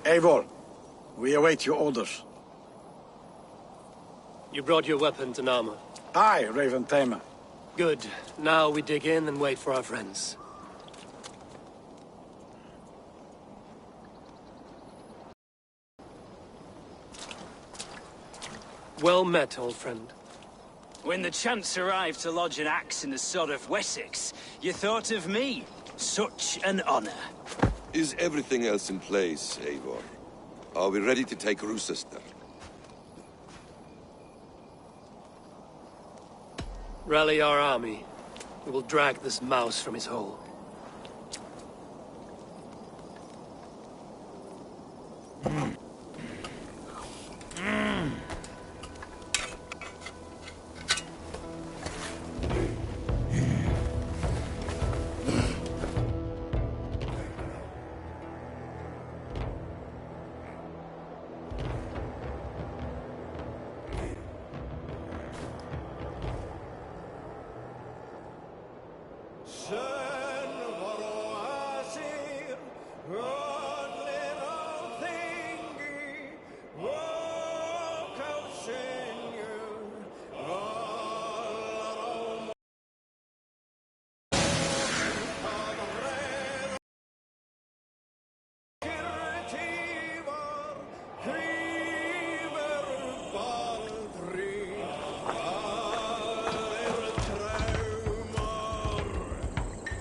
Eivor, we await your orders. You brought your weapons and armor. Aye, Raven Tamer. Good. Now we dig in and wait for our friends. Well met, old friend. When the chance arrived to lodge an axe in the sod of Wessex, you thought of me. Such an honor. Is everything else in place, Eivor? Are we ready to take Rochester? Rally our army. We will drag this mouse from his hole.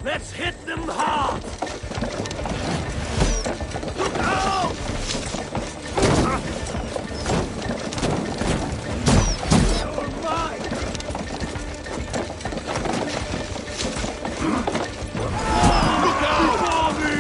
Let's hit them hard! Look out! You're mine! Look out for me!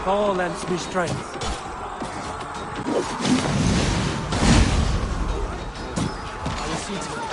All lends me strength. I will see to it.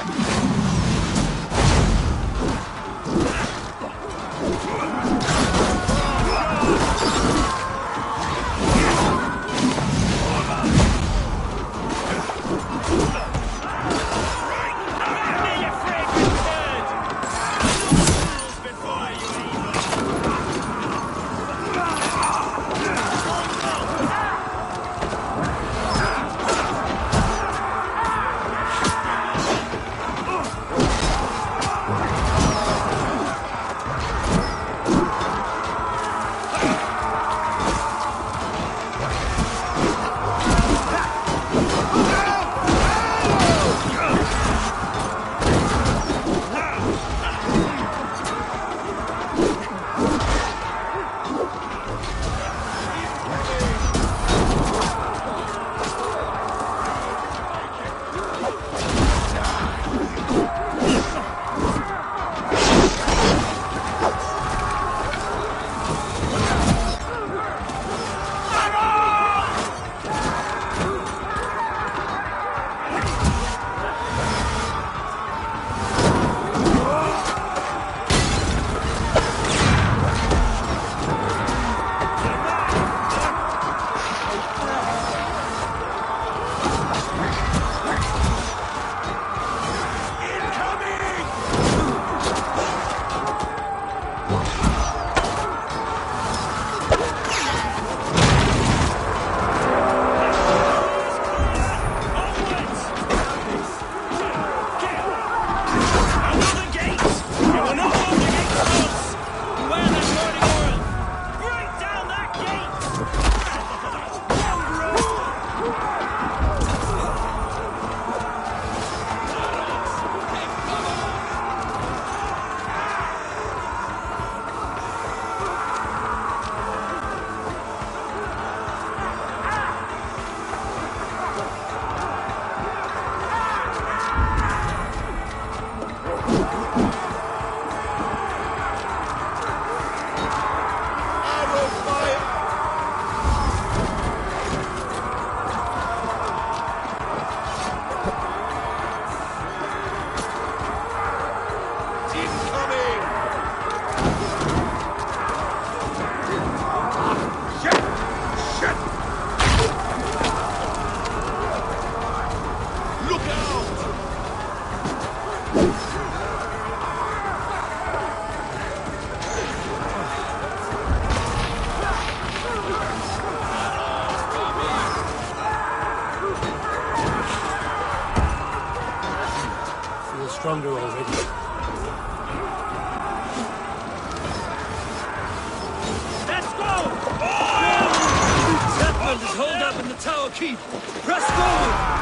Stronger already. Let's go! Zetland is holed up in the tower keep. Press forward!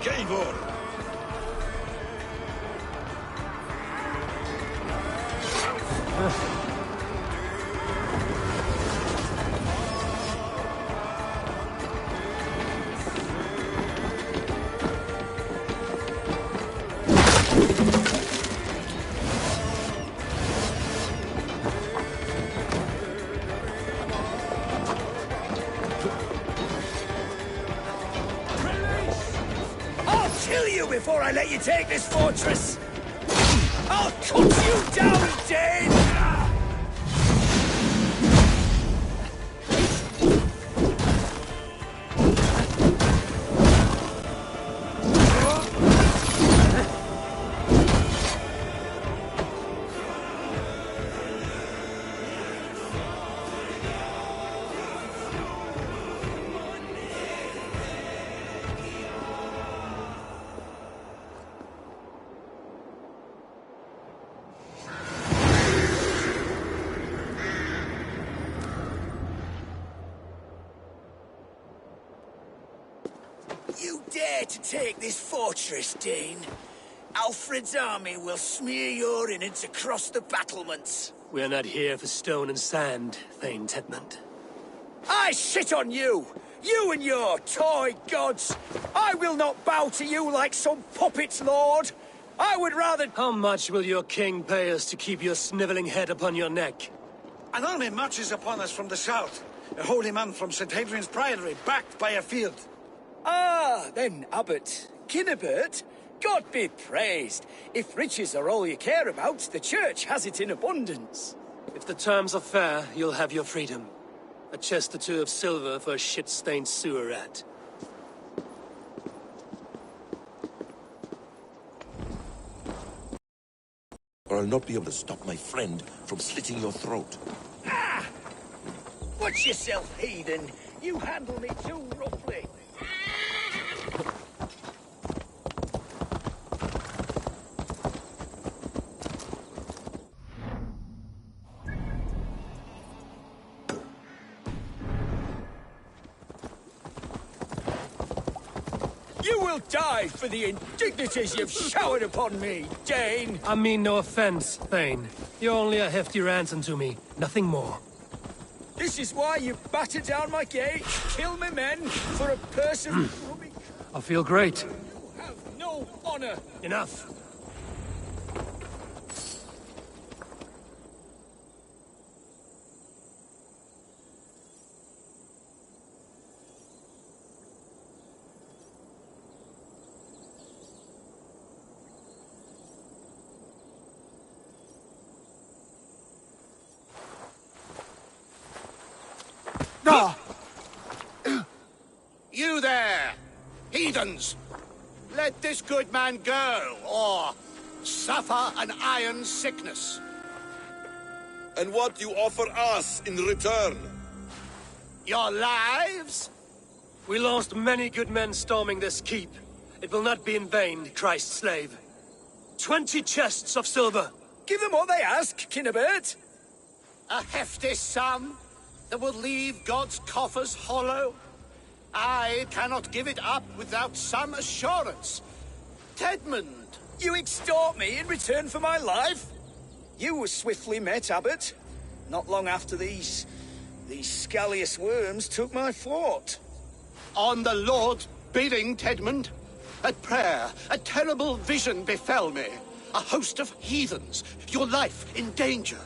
Eivor! I'll kill you before I let you take this fortress! I'll cut you down, Dane! You dare to take this fortress, Dane? Alfred's army will smear your innards across the battlements. We're not here for stone and sand, Thane Tedmund. I shit on you! You and your toy gods! I will not bow to you like some puppet's lord! I would rather— How much will your king pay us to keep your sniveling head upon your neck? An army marches upon us from the south. A holy man from St. Hadrian's Priory, backed by a field. Ah, then, Abbot. Kinnebert, God be praised. If riches are all you care about, the church has it in abundance. If the terms are fair, you'll have your freedom. A chest or two of silver for a shit-stained sewer rat. Or I'll not be able to stop my friend from slitting your throat. Ah! Watch yourself, heathen. You handle me too roughly. You will die for the indignities you've showered upon me, Dane! I mean no offense, Thane. You're only a hefty ransom to me, nothing more. This is why you batter down my gate, kill my men, for a person whom I feel great. you have no honor! Enough. You there, heathens! Let this good man go, or suffer an iron sickness. And what you offer us in return? Your lives? We lost many good men storming this keep. It will not be in vain, Christ's slave. 20 chests of silver. Give them what they ask, Kinnebert! A hefty sum that will leave God's coffers hollow? I cannot give it up without some assurance. Tedmund! You extort me in return for my life? You were swiftly met, Abbot. Not long after these scallious worms took my fort. On the Lord's bidding, Tedmund. At prayer, a terrible vision befell me. A host of heathens, your life in danger.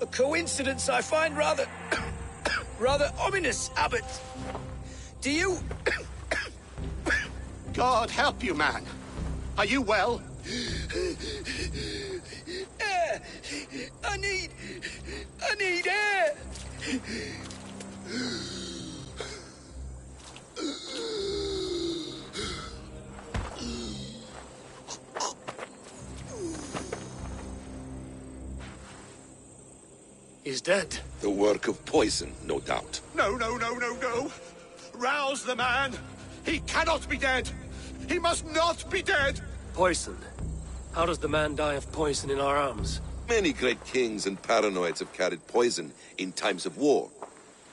A coincidence I find rather... rather ominous, Abbot. Do you... God help you, man. Are you well? Air! I need air! He's dead. The work of poison, no doubt. No. Rouse the man. He cannot be dead. He must not be dead. Poison. How does the man die of poison in our arms? Many great kings and paranoids have carried poison in times of war,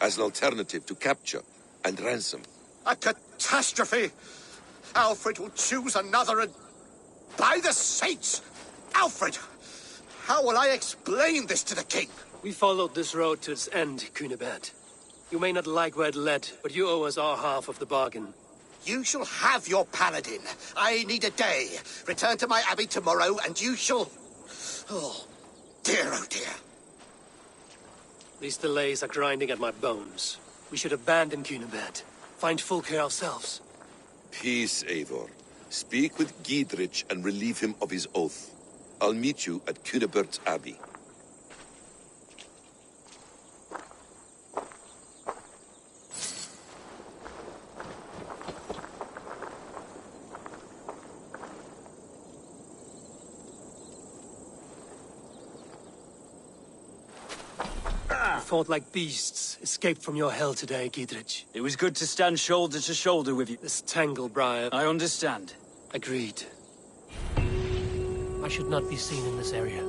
as an alternative to capture and ransom. A catastrophe. Alfred will choose another and... By the saints! Alfred! How will I explain this to the king? We followed this road to its end, Cunibert. You may not like where it led, but you owe us our half of the bargain. You shall have your paladin. I need a day. Return to my abbey tomorrow, and you shall... Oh dear. These delays are grinding at my bones. We should abandon Cunibert. Find Fulke ourselves. Peace, Eivor. Speak with Giedrich and relieve him of his oath. I'll meet you at Cunebert's Abbey. We fought like beasts, escaped from your hell today, Giedrich. It was good to stand shoulder to shoulder with you. This Tanglebriar... I understand. Agreed. I should not be seen in this area.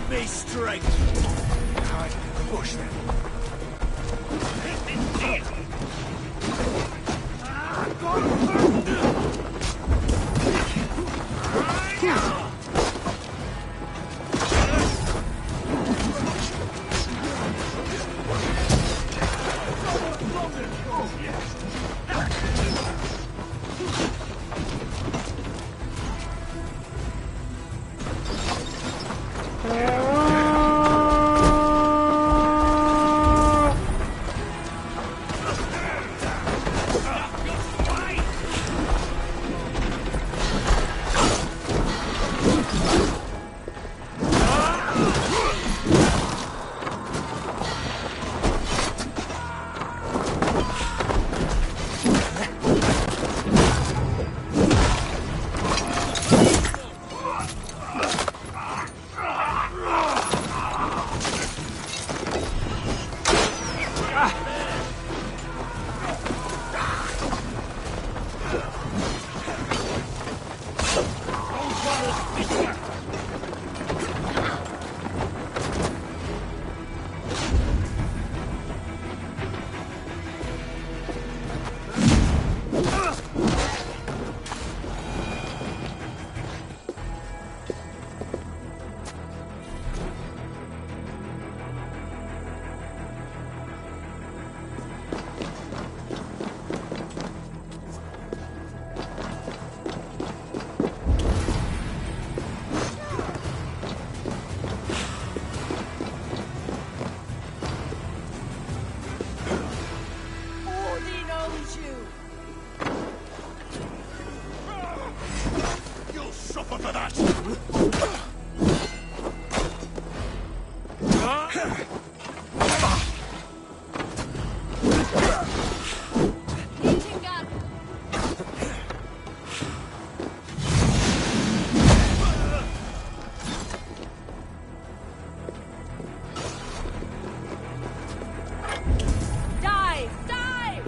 Me straight. Now I can push them. Using gun. Dive! Dive!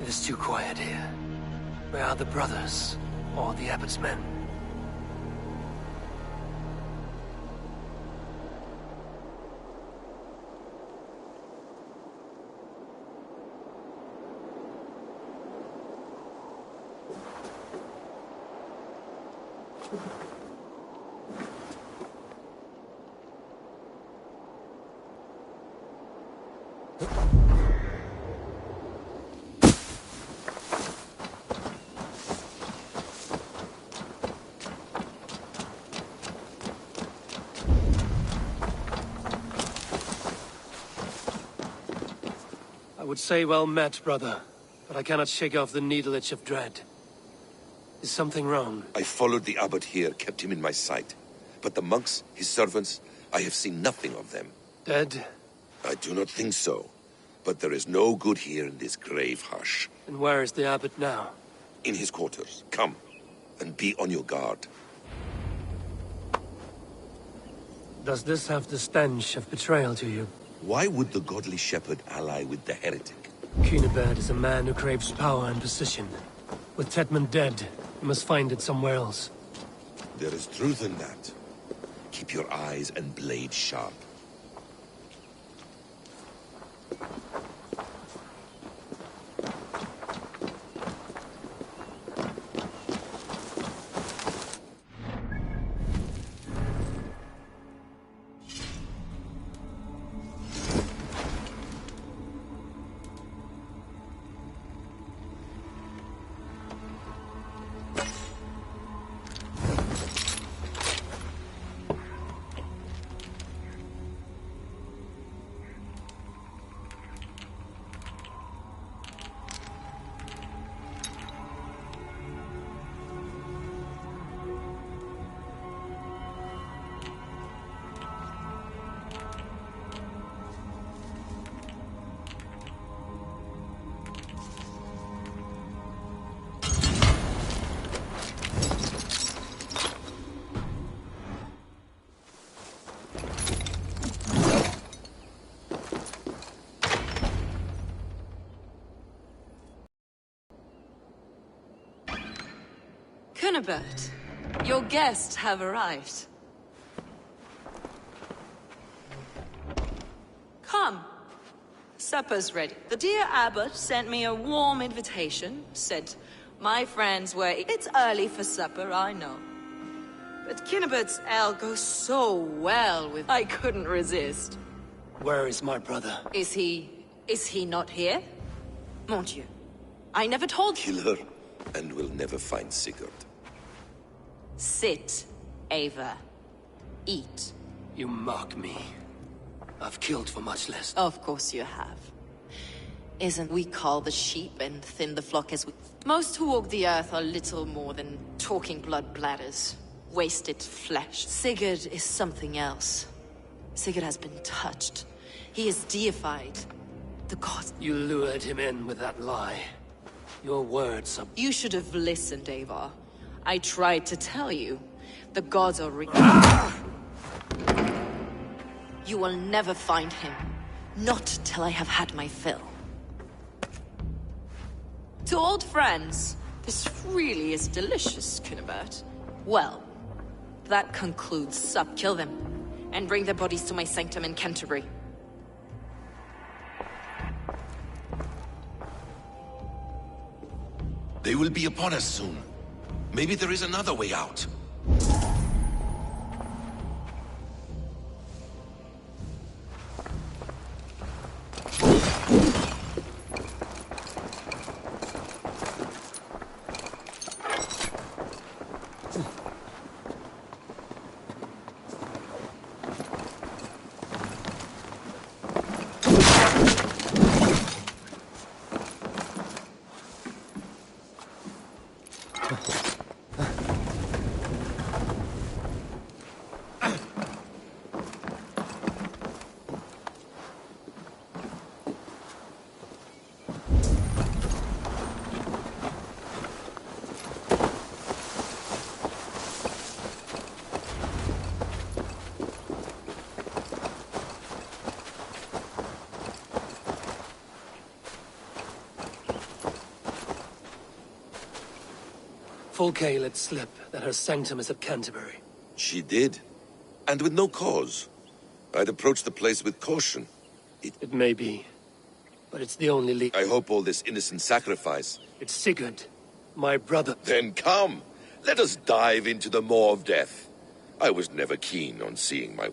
It is too quiet here. Where are the brothers? Or the abbot's men? I would say well met, brother, but I cannot shake off the needle itch of dread. Is something wrong? I followed the abbot here, kept him in my sight. But the monks, his servants, I have seen nothing of them. Dead? I do not think so. But there is no good here in this grave hush. And where is the abbot now? In his quarters. Come, and be on your guard. Does this have the stench of betrayal to you? Why would the godly shepherd ally with the heretic? Cunibert is a man who craves power and position. With Tetman dead, he must find it somewhere else. There is truth in that. Keep your eyes and blade sharp. Cunibert, your guests have arrived. Come. Supper's ready. The dear abbot sent me a warm invitation, said my friends were... It's early for supper, I know. But Cunibert's ale goes so well with... I couldn't resist. Where is my brother? Is he not here? Mon Dieu. I never told... Kill her, and we'll never find Sigurd. Sit, Ava. Eat. You mock me. I've killed for much less. Of course you have. Isn't we call the sheep and thin the flock as we... Most who walk the earth are little more than talking blood bladders. Wasted flesh. Sigurd is something else. Sigurd has been touched. He is deified. The gods... You lured him in with that lie. Your words are... You should have listened, Ava. I tried to tell you. The gods are You will never find him. Not till I have had my fill. To old friends, this really is delicious, Cunibert. Well, that concludes sup. Kill them, and bring their bodies to my sanctum in Canterbury. They will be upon us soon. Maybe there is another way out. Fulke let slip that her sanctum is at Canterbury. She did. And with no cause. I'd approach the place with caution. It may be. But it's the only lead. I hope all this innocent sacrifice... It's Sigurd, my brother. Then come! Let us dive into the maw of death. I was never keen on seeing my...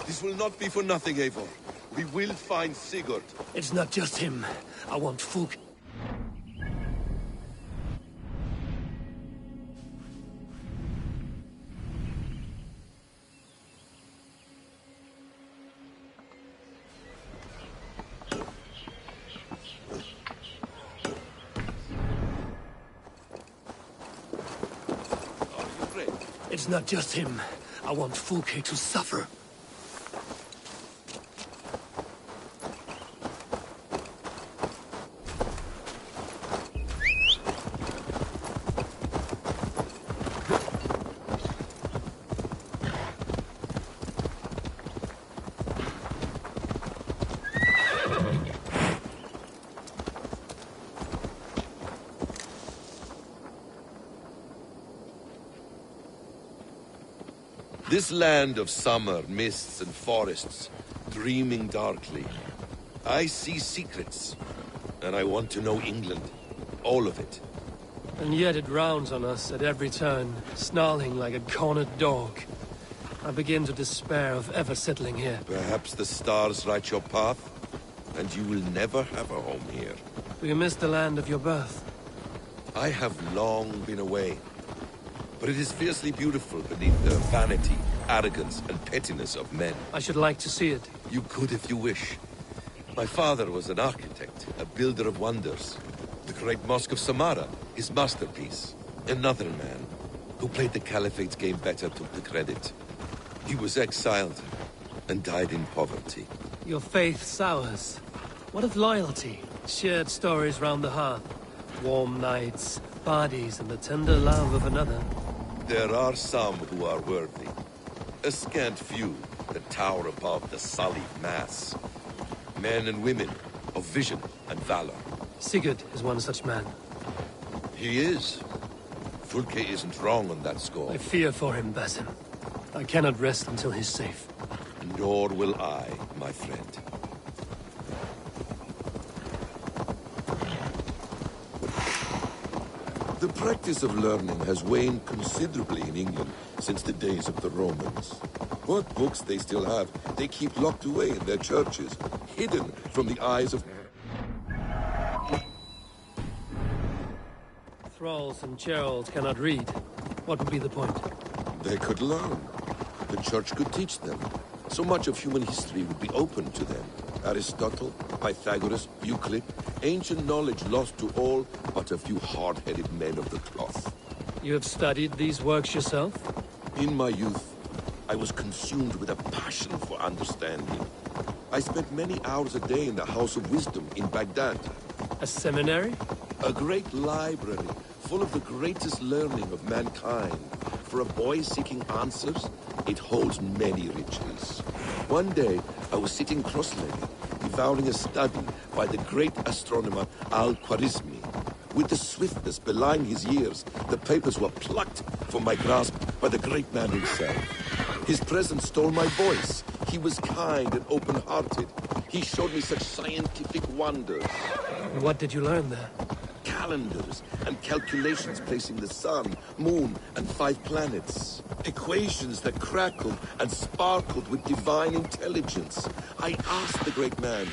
This will not be for nothing, Eivor. We will find Sigurd. It's not just him. I want Fulke. It's not just him. I want Fulke to suffer. This land of summer, mists and forests, dreaming darkly. I see secrets, and I want to know England. All of it. And yet it rounds on us at every turn, snarling like a cornered dog. I begin to despair of ever settling here. Perhaps the stars write your path, and you will never have a home here. Do you miss the land of your birth? I have long been away, but it is fiercely beautiful beneath the vanity, arrogance, and pettiness of men. I should like to see it. You could if you wish. My father was an architect, a builder of wonders. The great Mosque of Samarra, his masterpiece. Another man, who played the Caliphate's game better, took the credit. He was exiled, and died in poverty. Your faith sours. What of loyalty? Shared stories round the hearth. Warm nights, parties, and the tender love of another. There are some who are worthy. A scant few that tower above the sullied mass. Men and women of vision and valor. Sigurd is one such man. He is. Fulke isn't wrong on that score. I fear for him, Basim. I cannot rest until he's safe. Nor will I, my friend. The practice of learning has waned considerably in England since the days of the Romans. What books they still have, they keep locked away in their churches, hidden from the eyes of... Thralls and Gerald cannot read. What would be the point? They could learn. The church could teach them. So much of human history would be open to them. Aristotle, Pythagoras, Euclid, ancient knowledge lost to all but a few hard-headed men of the cloth. You have studied these works yourself? In my youth, I was consumed with a passion for understanding. I spent many hours a day in the House of Wisdom in Baghdad. A seminary? A great library full of the greatest learning of mankind. For a boy seeking answers, it holds many riches. One day, I was sitting cross-legged, devouring a study by the great astronomer Al-Khwarizmi. With the swiftness belying his years, the papers were plucked from my grasp by the great man himself. His presence stole my voice. He was kind and open-hearted. He showed me such scientific wonders. And what did you learn there? Calendars and calculations placing the sun, moon, and 5 planets. Equations that crackled and sparkled with divine intelligence. I asked the great man,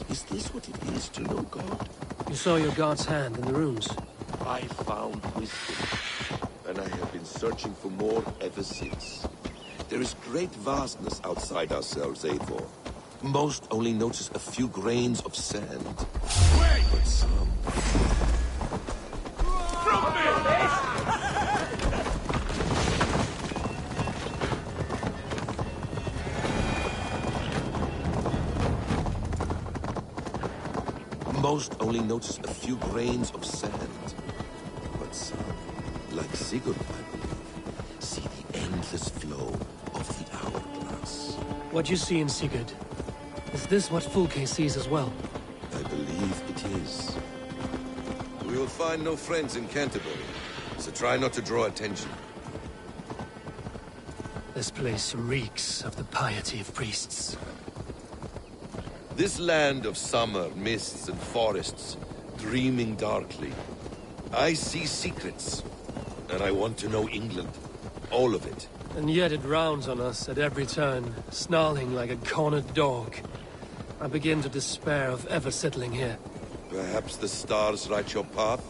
is this what it is to know God? You saw your god's hand in the runes. I found wisdom, and I have been searching for more ever since. There is great vastness outside ourselves, Eivor. Most only notice a few grains of sand. But some... Most only notice a few grains of sand. But some, like Sigurd, I believe, see the endless flow of the hourglass. What you see in Sigurd, is this what Fulke sees as well? I believe it is. We will find no friends in Canterbury, so try not to draw attention. This place reeks of the piety of priests. This land of summer, mists and forests, dreaming darkly. I see secrets, and I want to know England. All of it. And yet it rounds on us at every turn, snarling like a cornered dog. I begin to despair of ever settling here. Perhaps the stars write your path,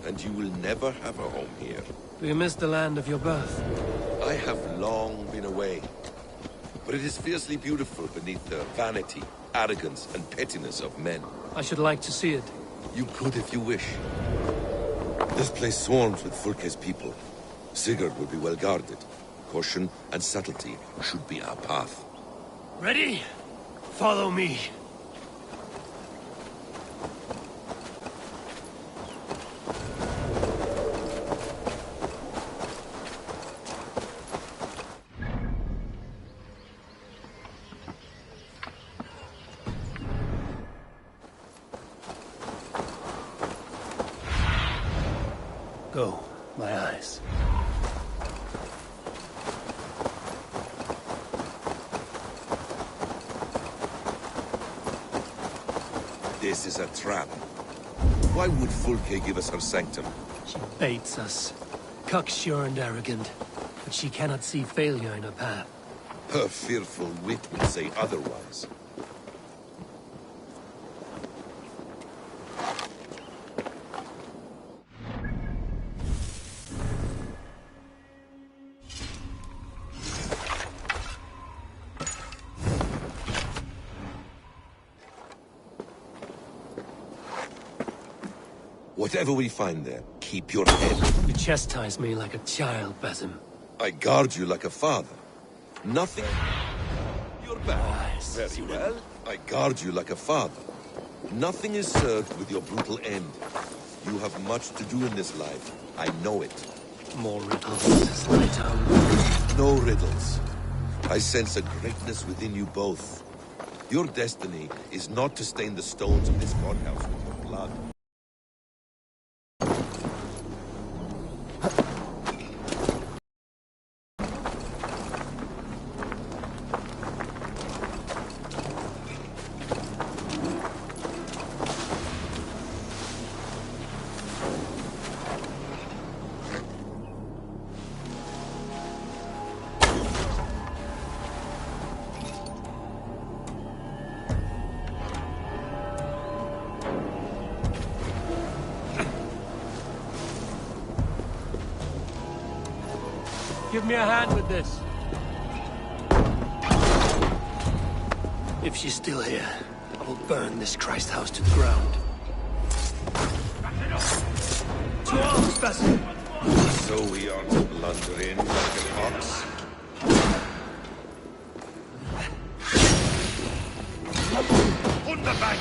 and you will never have a home here. Do you miss the land of your birth? I have long been away, but it is fiercely beautiful beneath the vanity, arrogance, and pettiness of men. I should like to see it. You could if you wish. This place swarms with Fulke's people. Sigurd will be well guarded. Caution and subtlety should be our path. Ready? Follow me. Go, my eyes. This is a trap. Why would Fulke give us her sanctum? She baits us. Cocksure and arrogant. But she cannot see failure in her path. Her fearful wit would say otherwise. Whatever we find there, keep your head. You chastise me like a child, Basim. I guard you like a father. Nothing... You're back. Very well. I guard you like a father. Nothing is served with your brutal end. You have much to do in this life. I know it. More riddles, my tongue. No riddles. I sense a greatness within you both. Your destiny is not to stain the stones of this godhouse with your blood. Give me a hand with this. If she's still here, I will burn this Christ house to the ground. To arms, Basim! So we are to blunder in like an ox? Wunderbank!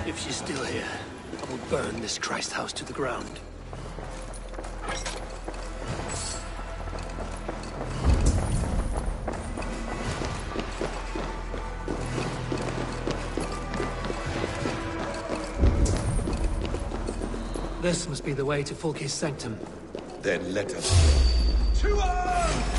If she's still here, I will burn this Christ house to the ground. This must be the way to Fulke's sanctum. Then let us... To arms!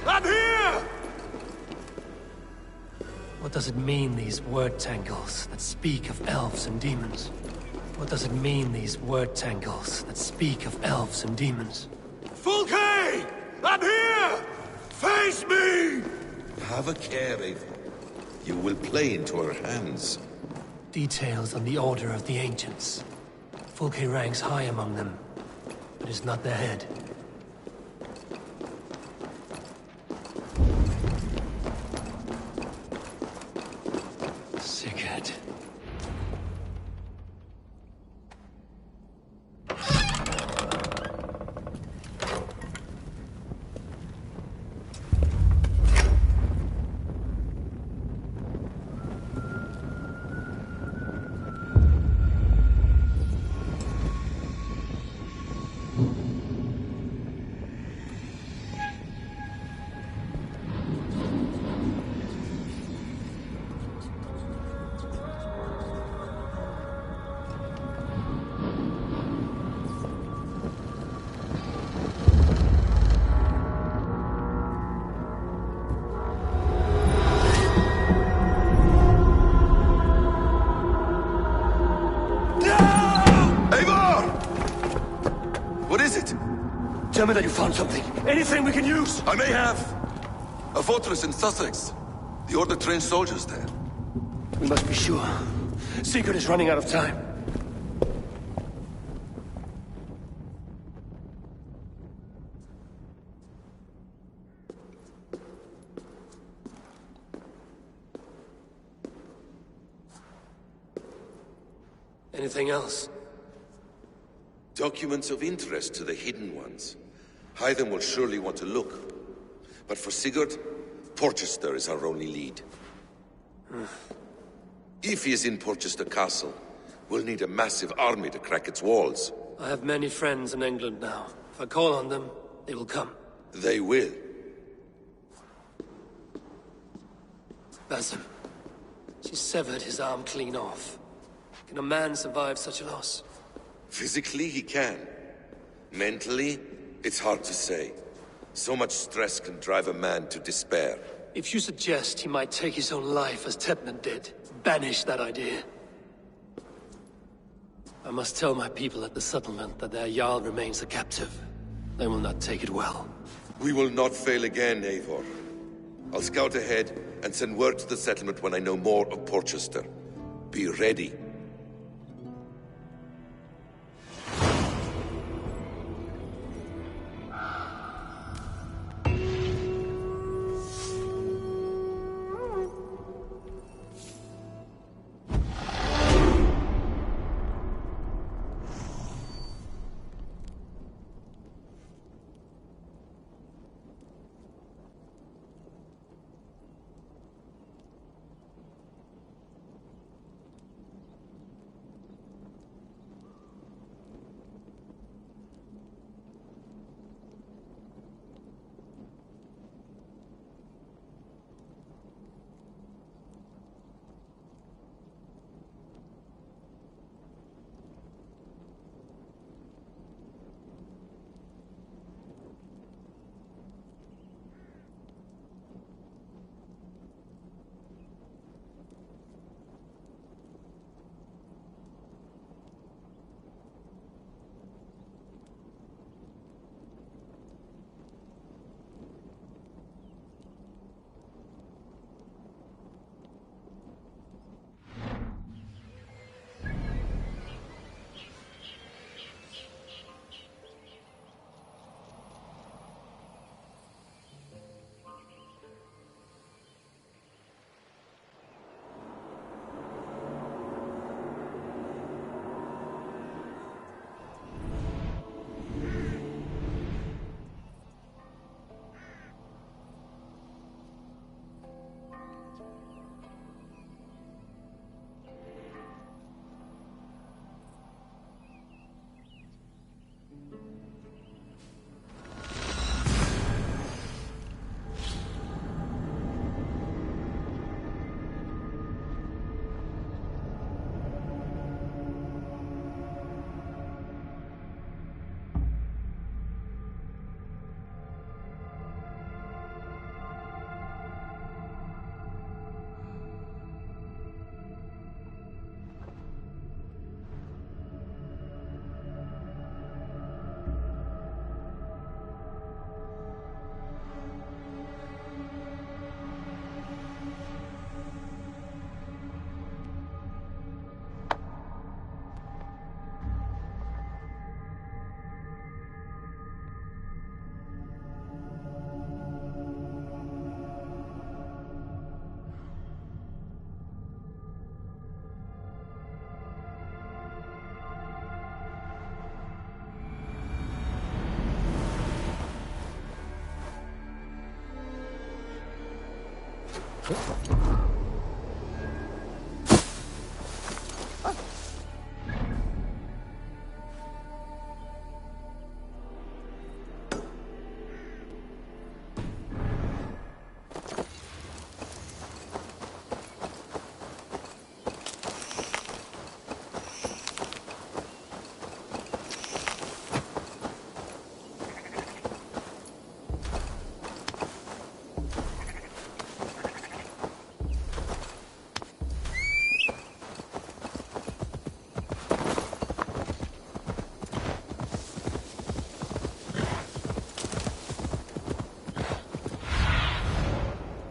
I'm here! What does it mean, these word tangles that speak of elves and demons? What does it mean, these word tangles that speak of elves and demons? Fulke! I'm here! Face me! Have a care, Eivor. You will play into her hands. Details on the Order of the Ancients. Fulke ranks high among them, but is not their head. Sigurd. is it? Tell me that you found something. Anything we can use! I may have. A fortress in Sussex. The Order trained soldiers there. We must be sure. Sigurd is running out of time. Anything else? Documents of interest to the Hidden Ones. Hytham will surely want to look. But for Sigurd, Porchester is our only lead. If he is in Porchester Castle, we'll need a massive army to crack its walls. I have many friends in England now. If I call on them, they will come. They will. Basim. She severed his arm clean off. Can a man survive such a loss? Physically, he can. Mentally, it's hard to say. So much stress can drive a man to despair. If you suggest he might take his own life as Tepnan did, banish that idea. I must tell my people at the settlement that their Jarl remains a captive. They will not take it well. We will not fail again, Eivor. I'll scout ahead and send word to the settlement when I know more of Porchester. Be ready.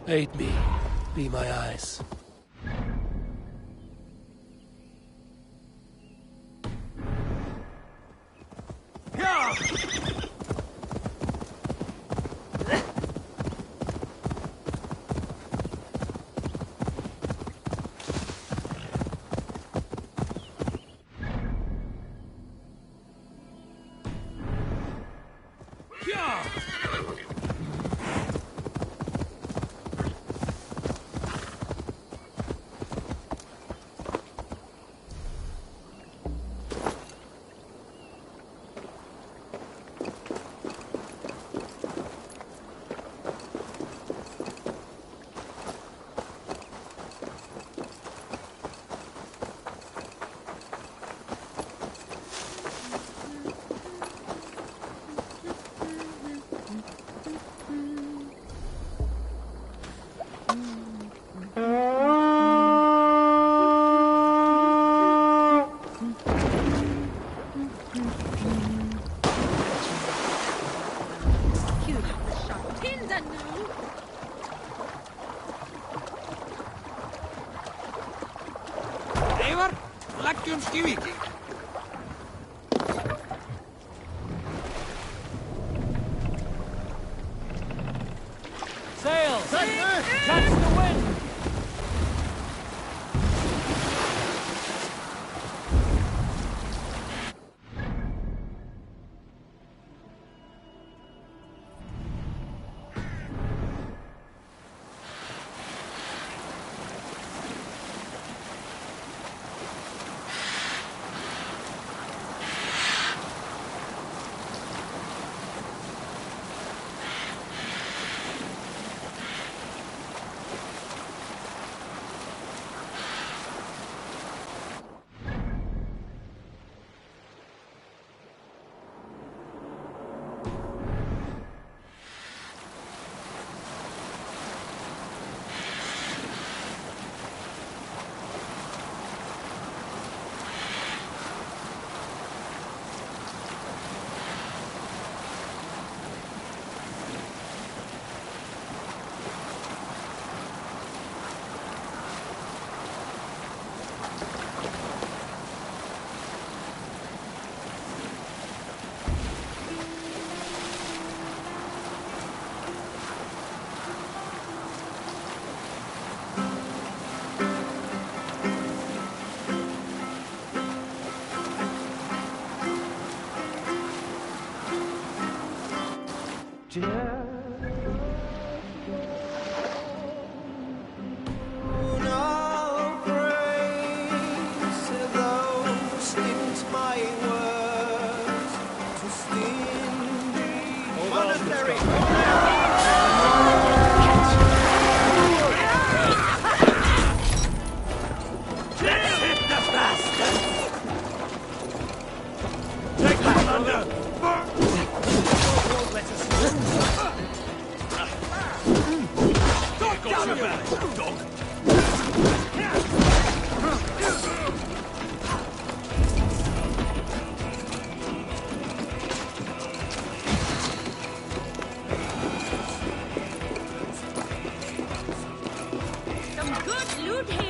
Aid me. Be my eyes. Sail! Catch the wind!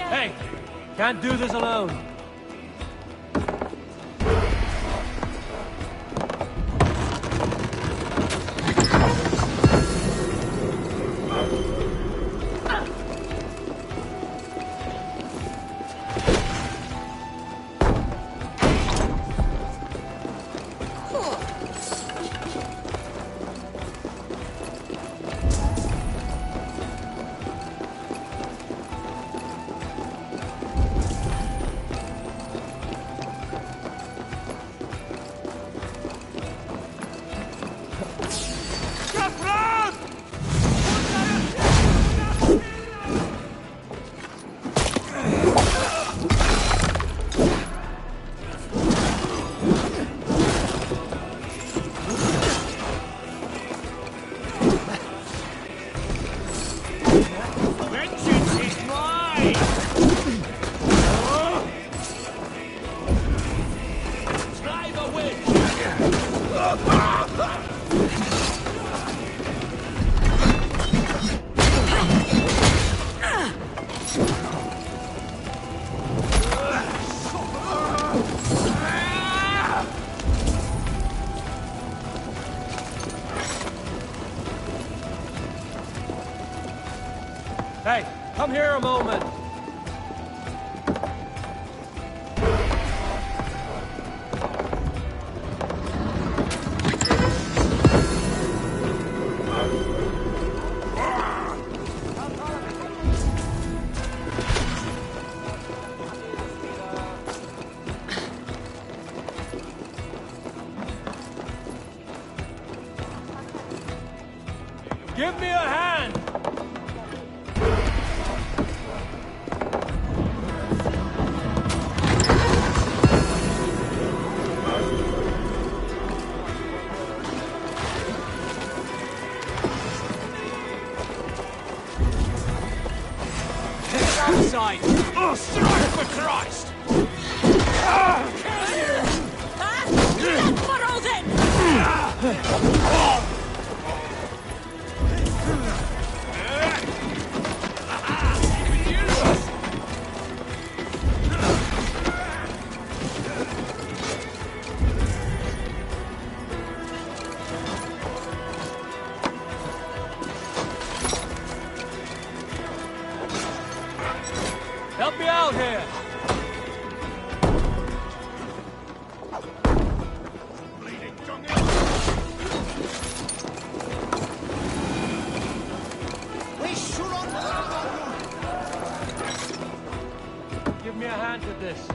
Hey, can't do this alone. Hey, come here a moment. Give me a hand! Outside! Oh, strike for Christ! Burrow then! Help me out here! Give me a hand with this.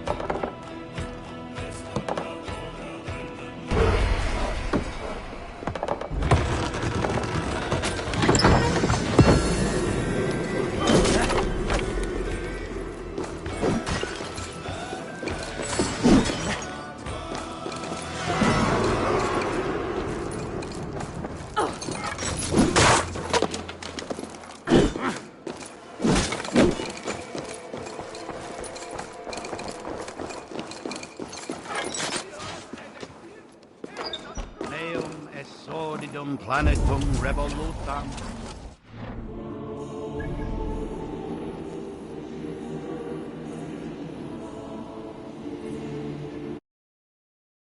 Meum est sordidum planetum revolutam